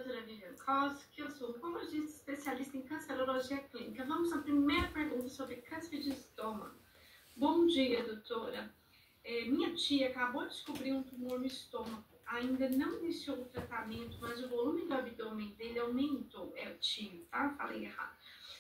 doutora Viviane Koski, eu sou oncologista especialista em cancerologia clínica. Vamos à primeira pergunta sobre câncer de estômago. Bom dia, doutora. Minha tia acabou de descobrir um tumor no estômago. Ainda não iniciou o tratamento, mas o volume do abdômen dele aumentou. É o tio, tá? Falei errado.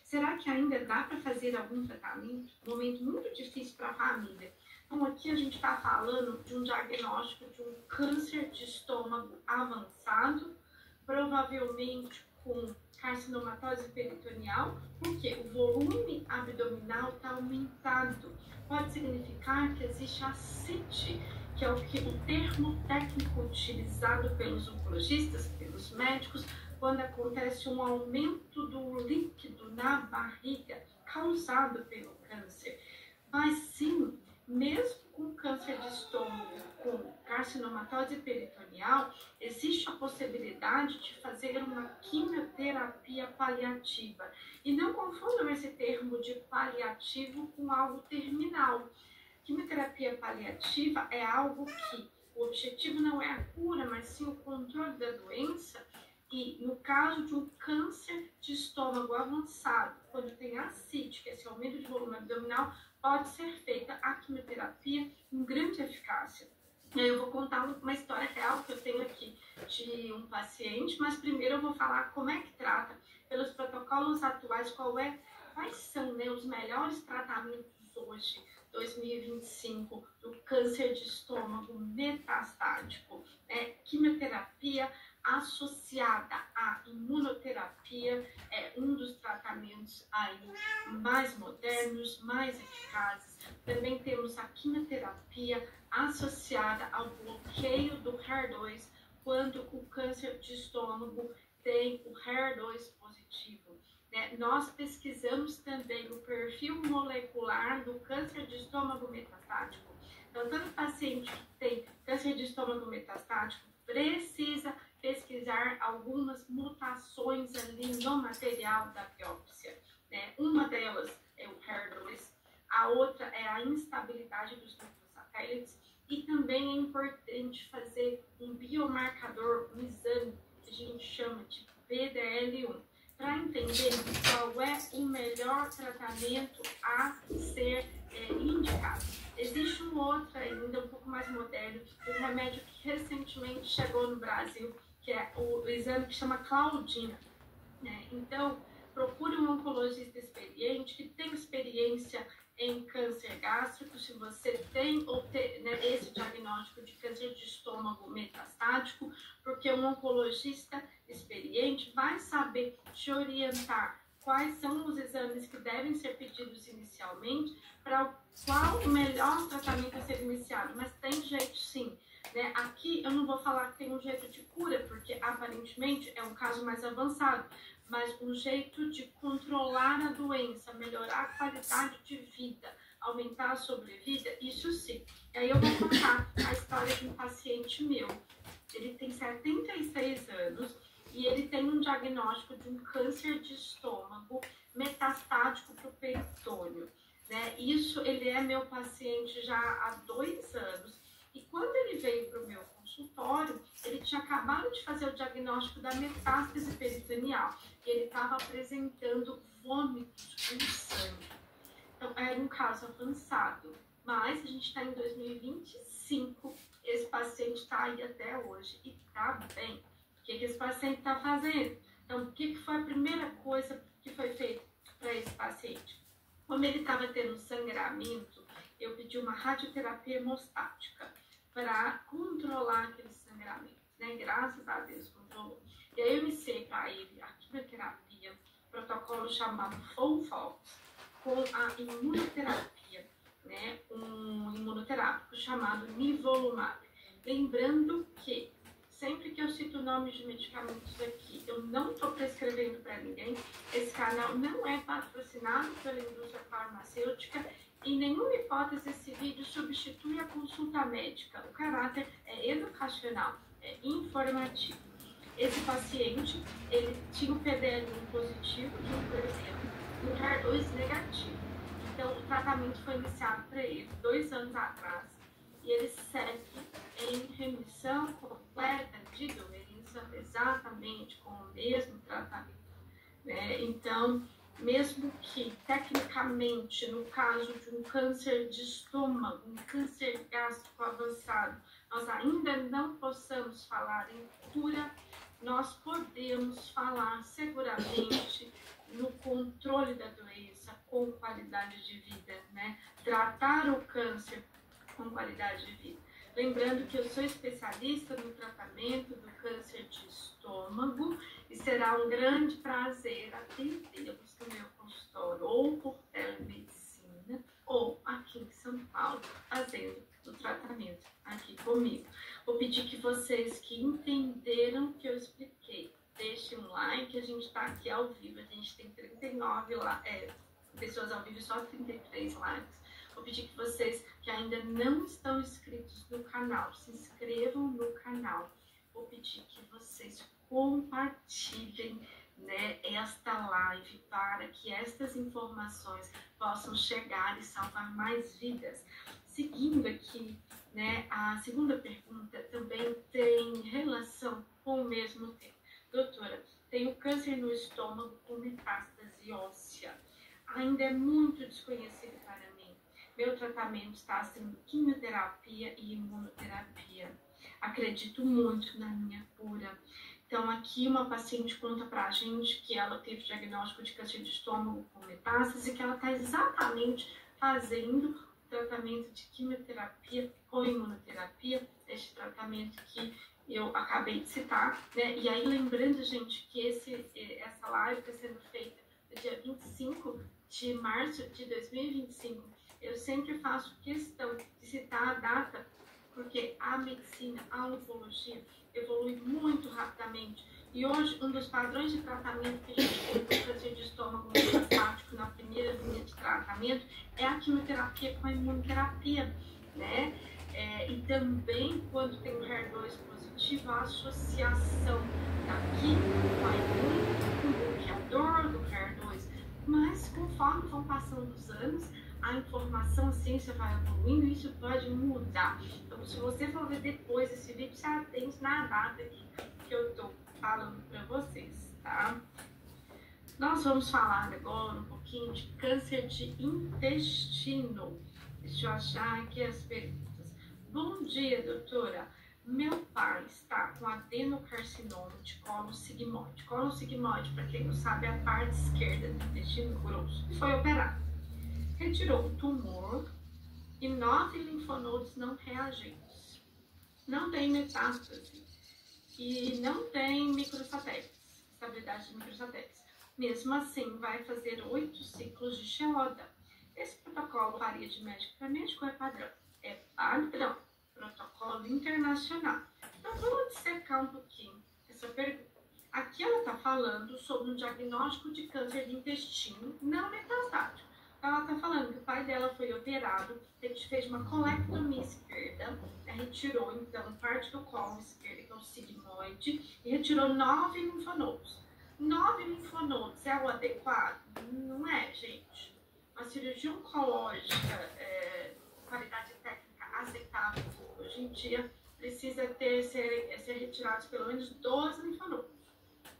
Será que ainda dá para fazer algum tratamento? Um momento muito difícil para a família. Então, aqui a gente está falando de um diagnóstico de um câncer de estômago avançado, provavelmente com carcinomatose peritoneal, porque o volume abdominal está aumentado. Pode significar que existe ascite, que é o termo técnico utilizado pelos oncologistas, pelos médicos, quando acontece um aumento do líquido na barriga causado pelo câncer. Mas sim, mesmo com câncer de estômago, com carcinomatose peritoneal, existe a possibilidade de fazer uma quimioterapia paliativa. E não confundam esse termo de paliativo com algo terminal. Quimioterapia paliativa é algo que o objetivo não é a cura, mas sim o controle da doença. E no caso de um câncer de estômago avançado, quando tem ascite, que é esse aumento de volume abdominal, pode ser feita a quimioterapia com grande eficácia. Eu vou contar uma história real que eu tenho aqui de um paciente, mas primeiro eu vou falar como é que trata, pelos protocolos atuais, quais são, né, os melhores tratamentos hoje, 2025, do câncer de estômago metastático. Quimioterapia associada à imunoterapia é um dos tratamentos aí mais modernos, mais eficazes. Também temos a quimioterapia associada ao bloqueio do HER2, quando o câncer de estômago tem o HER2 positivo. Nós pesquisamos também o perfil molecular do câncer de estômago metastático. Então, todo paciente que tem câncer de estômago metastático precisa pesquisar algumas mutações ali no material da biópsia. Uma delas é o HER2, a outra é a instabilidade dos nucleosatélites, e também é importante fazer um biomarcador, um exame que a gente chama de PDL1, para entender qual é o melhor tratamento a ser indicado. Existe um outro ainda, um pouco mais moderno, um remédio que recentemente chegou no Brasil, que é o exame que chama Claudina. Então, procure um oncologista experiente, que tem experiência em câncer gástrico, se você tem esse diagnóstico de câncer de estômago metastático, porque um oncologista experiente vai saber te orientar quais são os exames que devem ser pedidos inicialmente, para qual o melhor tratamento a ser iniciado. Mas tem jeito sim. Aqui eu não vou falar que tem um jeito de cura, porque aparentemente é um caso mais avançado, mas um jeito de controlar a doença, melhorar a qualidade de vida, aumentar a sobrevida, isso sim. E aí eu vou contar a história de um paciente meu. Ele tem 76 anos e ele tem um diagnóstico de um câncer de estômago metastático para o peritônio. Isso, ele é meu paciente já há 2 anos. E quando ele veio para o meu consultório, ele tinha acabado de fazer o diagnóstico da metástase peritoneal. E ele estava apresentando vômitos com sangue. Então, era um caso avançado. Mas a gente está em 2025, esse paciente está aí até hoje e está bem. O que esse paciente está fazendo? Então, o que foi a primeira coisa que foi feita para esse paciente? Como ele estava tendo sangramento, eu pedi uma radioterapia hemostática para controlar aquele sangramento, Graças a Deus controlou. E aí eu iniciei para ele a quimioterapia, protocolo chamado FOLFOX, com a imunoterapia, um imunoterápico chamado nivolumab. Lembrando que sempre que eu cito nomes de medicamentos aqui, eu não estou prescrevendo para ninguém. Esse canal não é patrocinado pela indústria farmacêutica. Em nenhuma hipótese esse vídeo substitui a consulta médica. O caráter é educacional, é informativo. Esse paciente, ele tinha o PDL1 positivo de 1% e o HER2 negativo. Então, o tratamento foi iniciado para ele 2 anos atrás e ele segue em remissão completa de doença começa exatamente com o mesmo tratamento, né? Então, mesmo que tecnicamente, no caso de um câncer de estômago, um câncer gástrico avançado, nós ainda não possamos falar em cura, nós podemos falar seguramente no controle da doença com qualidade de vida, né? Tratar o câncer com qualidade de vida. Lembrando que eu sou especialista no tratamento do câncer de estômago e será um grande prazer atendê-los no meu consultório, ou por telemedicina, ou aqui em São Paulo, fazendo o tratamento aqui comigo. Vou pedir que vocês que entenderam o que eu expliquei, deixem um like, a gente está aqui ao vivo, a gente tem 39 pessoas ao vivo e só 33 likes. Vou pedir que vocês que ainda não estão inscritos no canal, se inscrevam no canal. Vou pedir que vocês compartilhem, né, esta live para que estas informações possam chegar e salvar mais vidas. Seguindo aqui, né, a segunda pergunta também tem relação com o mesmo tema. Doutora, tenho câncer no estômago com metástase óssea. Ainda é muito desconhecido para mim. Meu tratamento está sendo quimioterapia e imunoterapia. Acredito muito na minha cura. Então, aqui uma paciente conta pra gente que ela teve diagnóstico de câncer de estômago com metástase e que ela está exatamente fazendo o tratamento de quimioterapia ou imunoterapia, este tratamento que eu acabei de citar, né? E aí, lembrando, gente, que essa live está sendo feita no dia 25 de março de 2025. Eu sempre faço questão de citar a data, porque a medicina, a oncologia, evolui muito rapidamente. E hoje, um dos padrões de tratamento que a gente tem para o câncer de estômago metastático na primeira linha de tratamento é a quimioterapia com a imunoterapia, né? E também, quando tem o HER2 positivo, a associação da quimio com a imune, com o bloqueador do HER2. Mas, conforme vão passando os anos, a informação, a ciência vai evoluindo e isso pode mudar. Então, se você for ver depois esse vídeo, se atente na data que eu estou falando para vocês, tá? Nós vamos falar agora um pouquinho de câncer de intestino. Deixa eu achar aqui as perguntas. Bom dia, doutora. Meu pai está com adenocarcinoma de colo sigmoide. Colo sigmoide, para quem não sabe, é a parte esquerda do intestino grosso. Foi operado. Retirou o tumor e 9 linfonodos não reagentes. Não tem metástase e não tem microsatélites, estabilidade de microsatélites. Mesmo assim, vai fazer 8 ciclos de Xeloda. Esse protocolo varia de médico para médico, é padrão? É padrão, protocolo internacional. Então, vamos dissecar um pouquinho essa pergunta. Aqui ela está falando sobre um diagnóstico de câncer de intestino não metastático. Ela está falando que o pai dela foi operado, ele fez uma colectomia esquerda, retirou então parte do colo esquerdo, que é o sigmoide, e retirou 9 linfonodos. 9 linfonodos é o adequado? Não é, gente. Uma cirurgia oncológica, qualidade técnica aceitável, hoje em dia, precisa ser retirados pelo menos 12 linfonodos.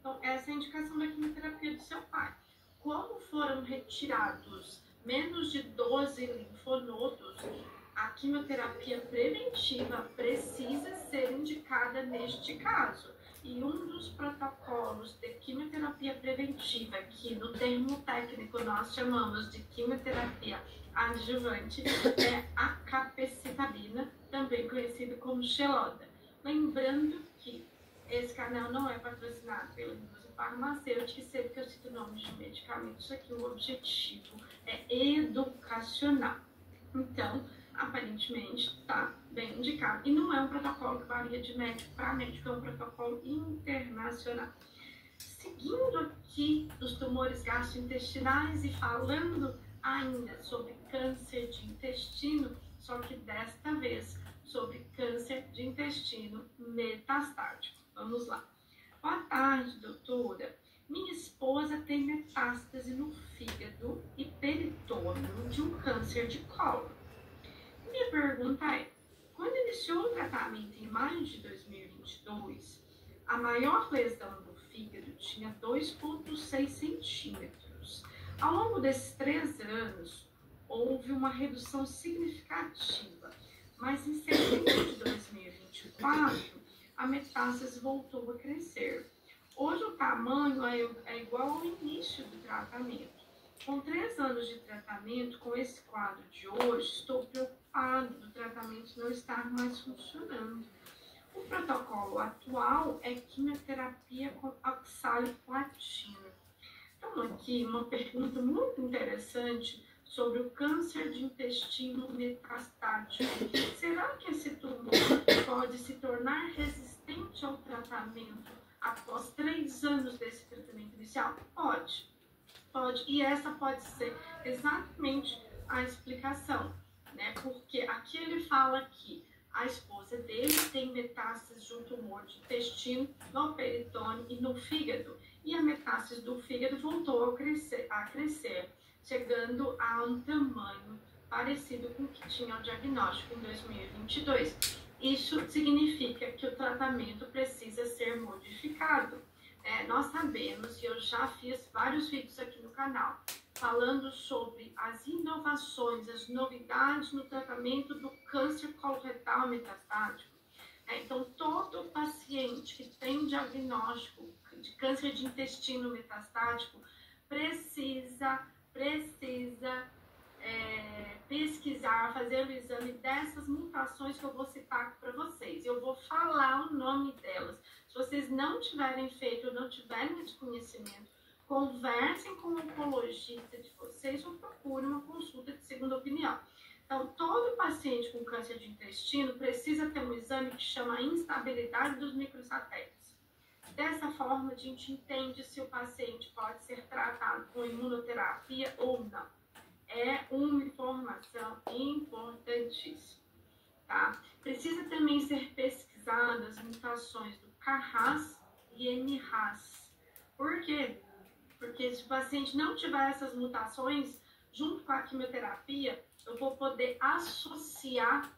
Então, essa é a indicação da quimioterapia do seu pai. Como foram retirados menos de 12 linfonodos, a quimioterapia preventiva precisa ser indicada neste caso. E um dos protocolos de quimioterapia preventiva, que no termo técnico nós chamamos de quimioterapia adjuvante, é a capecitabina, também conhecido como Xeloda. Lembrando que esse canal não é patrocinado pela indústria farmacêutica, e sempre que eu cito nomes de medicamentos aqui, o objetivo é educacional. Então, aparentemente, está bem indicado. E não é um protocolo que varia de médico para médico, é um protocolo internacional. Seguindo aqui os tumores gastrointestinais e falando ainda sobre câncer de intestino, só que desta vez sobre câncer de intestino metastático. Vamos lá. Boa tarde, doutora. Minha esposa tem metástase no fígado e peritônio de um câncer de colo. Minha pergunta é, quando iniciou o tratamento em maio de 2022, A maior lesão do fígado tinha 2,6 centímetros. Ao longo desses 3 anos, houve uma redução significativa, mas em setembro de 2024, a metástase voltou a crescer. Hoje o tamanho é igual ao início do tratamento. Com 3 anos de tratamento, com esse quadro de hoje, estou preocupado do tratamento não estar mais funcionando. O protocolo atual é quimioterapia com oxaliplatina. Então, aqui uma pergunta muito interessante sobre o câncer de intestino metastático. Será que esse tumor pode se tornar resistente ao tratamento após 3 anos desse tratamento inicial? Pode. E essa pode ser exatamente a explicação, né? Porque aqui ele fala que a esposa dele tem metástase de um tumor de intestino, no peritônio e no fígado. E a metástase do fígado voltou a crescer, chegando a um tamanho parecido com o que tinha o diagnóstico em 2022. Isso significa que o tratamento precisa ser modificado. Nós sabemos, e eu já fiz vários vídeos aqui no canal, falando sobre as inovações, as novidades no tratamento do câncer coloretal metastático. Então, todo paciente que tem diagnóstico de câncer de intestino metastático precisa pesquisar, fazer o exame dessas mutações que eu vou citar aqui para vocês. Eu vou falar o nome delas. Se vocês não tiverem feito ou não tiverem esse conhecimento, conversem com o oncologista de vocês ou procurem uma consulta de segunda opinião. Então, todo paciente com câncer de intestino precisa ter um exame que chama instabilidade dos microsatélites. Dessa forma, a gente entende se o paciente pode ser tratado com imunoterapia ou não. É uma informação importantíssima, tá? Precisa também ser pesquisadas as mutações do KRAS e NRAS. Por quê? Porque se o paciente não tiver essas mutações, junto com a quimioterapia, eu vou poder associar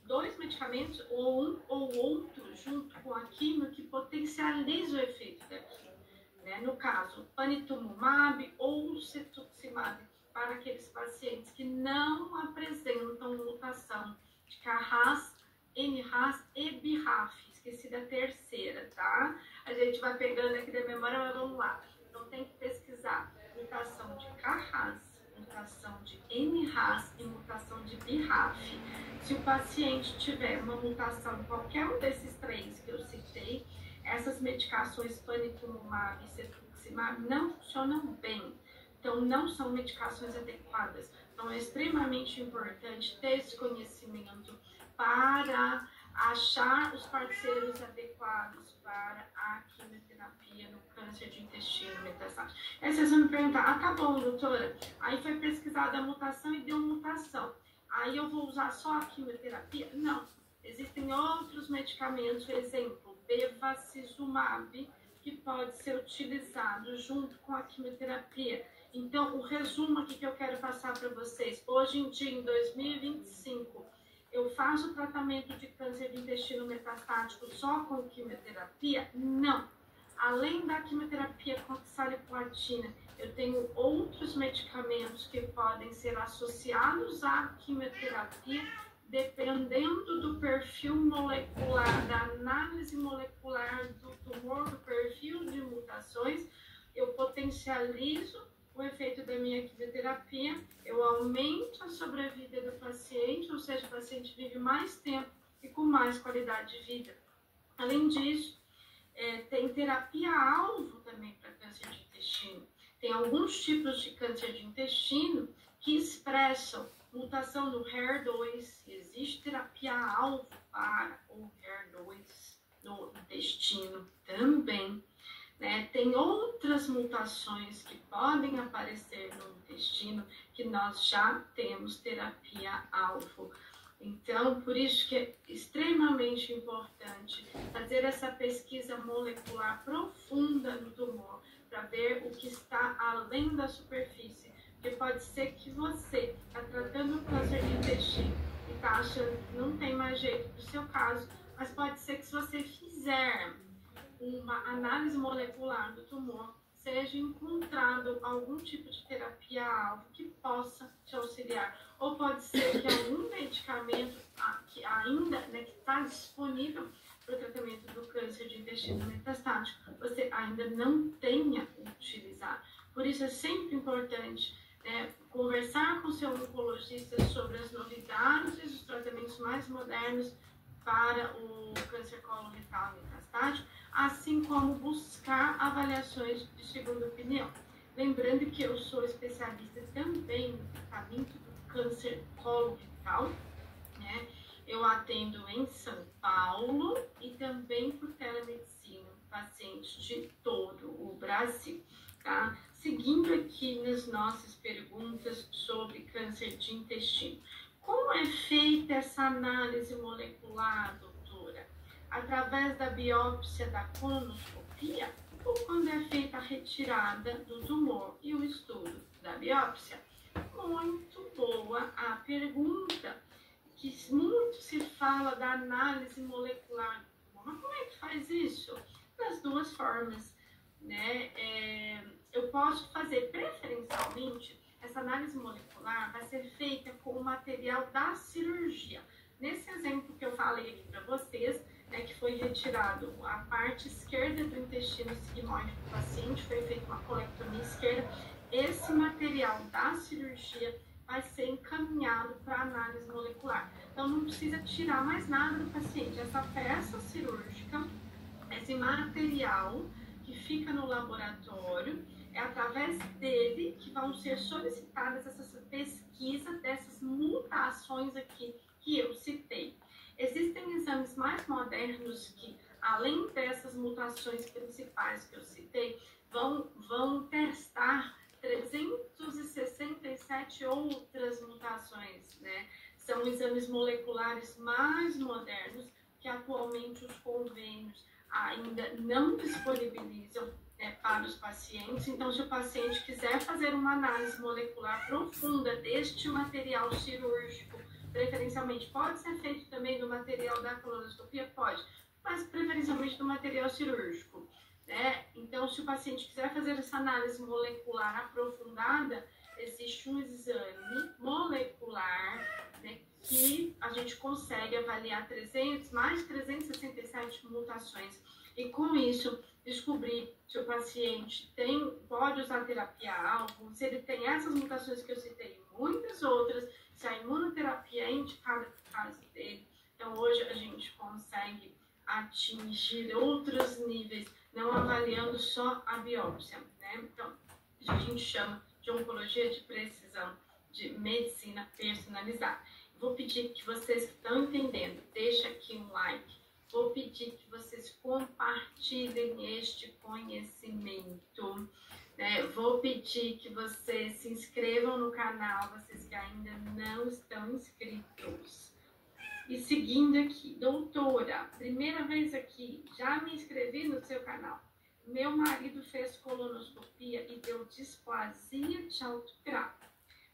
2 medicamentos, ou um ou outro, junto com a quimio, que potencializa o efeito daquilo. Né? No caso, panitumumab ou cetuximab, para aqueles pacientes que não apresentam mutação de KRAS, NRAS e BRAF. Esqueci da terceira, tá? A gente vai pegando aqui da memória, mas vamos lá. Então, tem que pesquisar mutação de KRAS, mutação de NRAS e mutação de BRAF. Se o paciente tiver uma mutação em qualquer um desses 3 que eu citei, essas medicações panitumumab e cetuximab não funcionam bem. Então, não são medicações adequadas. Então, é extremamente importante ter esse conhecimento para achar os parceiros adequados para a quimioterapia no câncer de intestino metastático. Aí vocês vão me perguntar, tá bom, doutora, aí foi pesquisada a mutação e deu mutação. Aí eu vou usar só a quimioterapia? Não. Existem outros medicamentos, por exemplo, bevacizumab, que pode ser utilizado junto com a quimioterapia. Então, o resumo aqui que eu quero passar para vocês, hoje em dia, em 2025, eu faço tratamento de câncer de intestino metastático só com quimioterapia? Não. Além da quimioterapia com oxaliplatina, eu tenho outros medicamentos que podem ser associados à quimioterapia, dependendo do perfil molecular, da análise molecular do tumor, do perfil de mutações, eu potencializo o efeito da minha quimioterapia, eu aumento a sobrevida do paciente, ou seja, o paciente vive mais tempo e com mais qualidade de vida. Além disso, tem terapia-alvo também para câncer de intestino. Tem alguns tipos de câncer de intestino que expressam mutação no HER2, existe terapia-alvo para o HER2 no intestino também. Tem outras mutações que podem aparecer no intestino que nós já temos terapia-alvo. Então, por isso que é extremamente importante fazer essa pesquisa molecular profunda no tumor, para ver o que está além da superfície. Porque pode ser que você está tratando o câncer de intestino e está achando que não tem mais jeito para o seu caso, mas pode ser que se você fizer uma análise molecular do tumor, seja encontrado algum tipo de terapia-alvo que possa te auxiliar. Ou pode ser que algum medicamento que ainda que está disponível para o tratamento do câncer de intestino metastático, você ainda não tenha utilizado. Por isso é sempre importante conversar com o seu oncologista sobre as novidades e os tratamentos mais modernos para o câncer coloretal metastático, assim como buscar avaliações de segunda opinião. Lembrando que eu sou especialista também no tratamento do câncer coloretal, né? Eu atendo em São Paulo e também por telemedicina, pacientes de todo o Brasil, tá? Seguindo aqui nas nossas perguntas sobre câncer de intestino. Como é feita essa análise molecular, doutora? Através da biópsia da colonoscopia ou quando é feita a retirada do tumor e o estudo da biópsia? Muito boa a pergunta, que muito se fala da análise molecular do tumor. Mas como é que faz isso? Das duas formas, né? Eu posso fazer preferencialmente. Essa análise molecular vai ser feita com o material da cirurgia. Nesse exemplo que eu falei aqui para vocês, que foi retirado a parte esquerda do intestino sigmoide do paciente, foi feita uma colectomia esquerda, esse material da cirurgia vai ser encaminhado para análise molecular. Então não precisa tirar mais nada do paciente. Essa peça cirúrgica, esse material que fica no laboratório, é através dele que vão ser solicitadas essas pesquisas dessas mutações aqui que eu citei. Existem exames mais modernos que, além dessas mutações principais que eu citei, vão testar 367 outras mutações, né? São exames moleculares mais modernos que atualmente os convênios ainda não disponibilizam para os pacientes. Então, se o paciente quiser fazer uma análise molecular profunda deste material cirúrgico, preferencialmente pode ser feito também do material da colonoscopia, pode, mas preferencialmente do material cirúrgico, né? Então, se o paciente quiser fazer essa análise molecular aprofundada, existe um exame molecular, né, que a gente consegue avaliar mais 367 mutações e com isso descobrir se o paciente pode usar terapia-alvo, se ele tem essas mutações que eu citei e muitas outras, se a imunoterapia é indicada para o caso dele. Então hoje a gente consegue atingir outros níveis, não avaliando só a biópsia, né? Então a gente chama de oncologia de precisão, de medicina personalizada. Vou pedir que vocês que estão entendendo, deixem aqui um like. Vou pedir que vocês compartilhem este conhecimento. Vou pedir que vocês se inscrevam no canal, vocês que ainda não estão inscritos. E seguindo aqui, doutora, primeira vez aqui, já me inscrevi no seu canal. Meu marido fez colonoscopia e deu displasia de alto grau.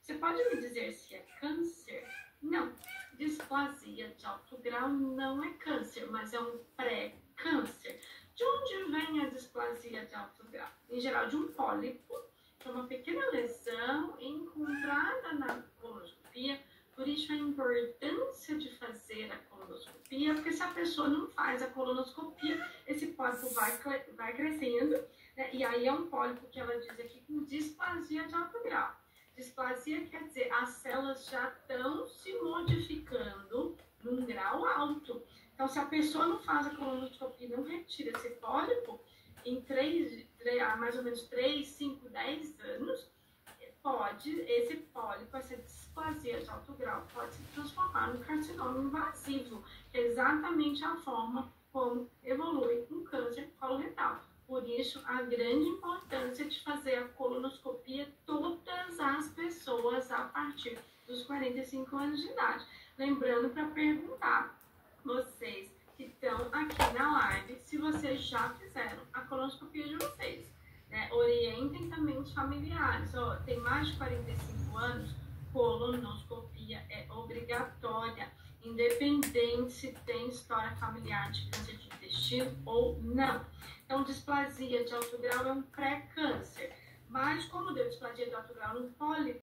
Você pode me dizer se é câncer? Não, displasia de alto grau não é câncer, mas é um pré-câncer. De onde vem a displasia de alto grau? Em geral, de um pólipo, que é uma pequena lesão encontrada na colonoscopia. Por isso a importância de fazer a colonoscopia, porque se a pessoa não faz a colonoscopia, esse pólipo vai crescendo, né? E aí é um pólipo que ela diz aqui com displasia de alto grau. Displasia quer dizer as células já estão se modificando num grau alto. Então, se a pessoa não faz a colonoscopia e não retira esse pólipo, em mais ou menos 3, 5, 10 anos, esse pólipo, essa displasia de alto grau, pode se transformar num carcinoma invasivo, que é exatamente a forma como evolui um câncer coloretal. Por isso, a grande importância de fazer a colonoscopia todas as pessoas a partir dos 45 anos de idade. Lembrando para perguntar vocês que estão aqui na live se vocês já fizeram a colonoscopia de vocês. Orientem também os familiares. Tem mais de 45 anos, colonoscopia é obrigatória, independente se tem história familiar de câncer de intestino ou não. Então, displasia de alto grau é um pré-câncer. Mas, como deu displasia de alto grau num pólipo,